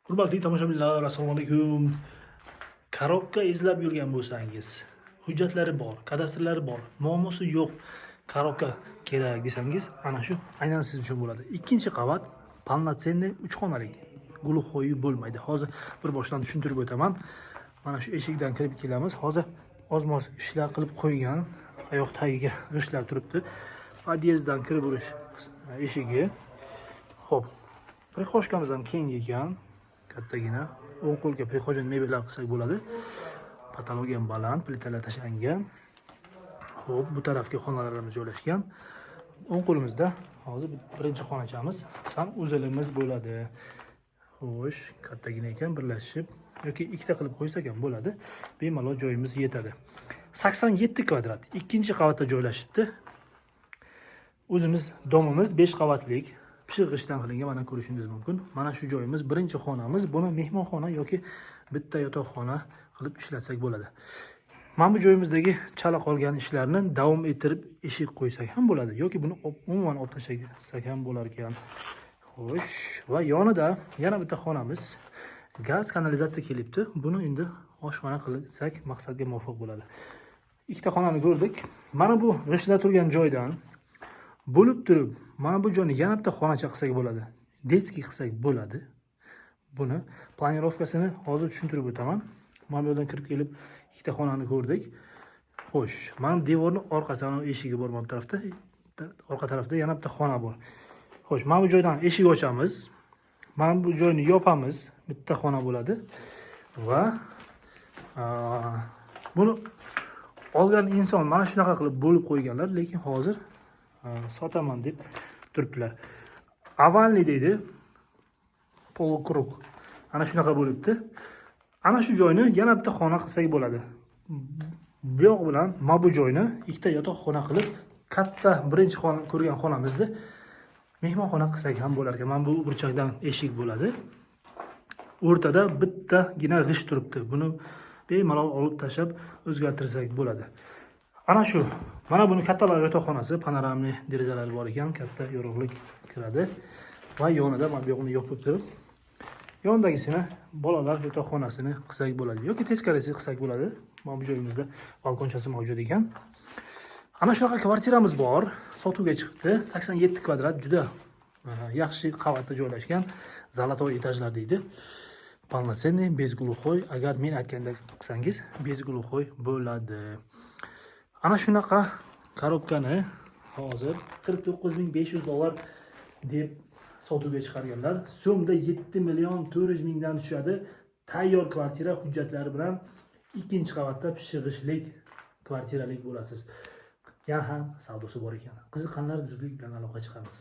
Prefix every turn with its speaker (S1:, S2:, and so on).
S1: Hurmatli tomoshabinlar, assalomu alaykum. Korobka izlab yurgan bo'lsangiz, hujjatlari bor, kadastrlari bor, muammosi yo'q, korobka kerak desangiz, ana shu aynan siz uchun bo'ladi. Ikkinchi qavat полноценный 3 xonali. Guluxoyi bo'lmaydi. Hozir bir boshdan tushuntirib o'taman. Mana shu eshikdan kirib kelamiz. Hozir ozmoz ishlar qilib qo'ygan, oyoq tagiga g'ishtlar turibdi. Podyezddan kirib urish eshigi. Xo'p. Prixoshkamiz ham keng ekan. Kattagina o'ng qo'lga prixojin mebellar qilsak bo'ladi. Patologiya ham baland, plitalar tashlangan. Xo'p, bu tarafga xonalarimiz joylashgan. O'ng qo'limizda hozir birinchi xonachamiz, sanuzelimiz bo'ladi. Xo'sh, kattagina ekan, birlashib yoki ikkita qilib qo'ysak ham bo'ladi. Bemalol joyimiz yetadi. 87 kvadrat, ikkinchi qavatda joylashibdi. O'zimiz domimiz 5 qavatlik. Pishiq g'ishtdan qilingan, mana ko'rishingiz mumkin. Mana shu joyimiz birinchi xonamiz. Buni mehmonxona yoki bitta yotoqxona qilib ishlatsak bo'ladi. Mana bu joyimizdagi chala qolgan ishlarni davom ettirib eshik qo'ysak ham bo'ladi yoki buni umuman olib tashlasak ham bo'lar ekan. Xo'sh, va yonida yana bitta xonamiz. Gaz, kanalizatsiya kelibdi. Buni endi oshxona qilsak maqsadga muvofiq bo'ladi. Ikkita xonani ko'rdik. Mana bu g'ishtlar turgan joydan bo'lib turib, mana bu joyni yana bitta xonacha qilsak bo'ladi. Detskiy qilsak bo'ladi. Buni planirovkasini hozir tushuntirib o'taman. Mana bu yerdan kirib kelib ikkita xonani ko'rdik. Xo'sh, mana devorning orqasida eshigi bor mana bu tarafda. Orqa tarafda yana bitta xona bor. Xo'sh, mana bu joydan eshik ochamiz. Mana bu joyni yopamiz. Bitta xona bo'ladi. Va buni olgan inson mana shunaqa qilib bo'lib qo'yganlar, lekin hozir sotaman deb turibdilar. Avalli deydi. Polukruq. Ana shunaqa bo'libdi. Ana shu joyni yana bitta xona qilsak bo'ladi. Bu yoq bilan mana bu joyni ikkita yotoqxona qilib, katta birinchi xona ko'rgan xonamizni mehmonxona qilsak ham bo'lar ekan. Mana bu burchakdan eshik bo'ladi. O'rtada bittagina g'isht turibdi. Buni bemalol olib tashlab o'zgartirsak bo'ladi. Ana shu. Mana buni kattalar yotoqxonasi, panoramli derazalari bor ekan, katta yorug'lik kiradi. Va yonida mana bu yo'qni yopib turib, yondagisini bolalar yotoqxonasini qilsak bo'ladi yoki teskarisi qilsak bo'ladi. Mana bu joyimizda balkonchasi mavjud ekan. Ana shunaqa kvartiramiz bor, sotuvga chiqibdi. 87 kvadrat, juda yaxshi qavatda joylashgan, zolotoy etajlar deydi. Полноценный, без глухой, agar men aytgandek qilsangiz, bez глухой bo'ladi. Ana shunaqa korobkani hozir 49500 dollar deb sotuvga chiqarganlar. So'mda 7.400.000 dan tushadi. Tayyor kvartira hujjatlari bilan ikkinchi qavatda pishig'ishlik kvartiralik bo'lasiz. Yana ham savdosi bor ekan. Qiziqqanlar zudlik bilan aloqa chiqamiz.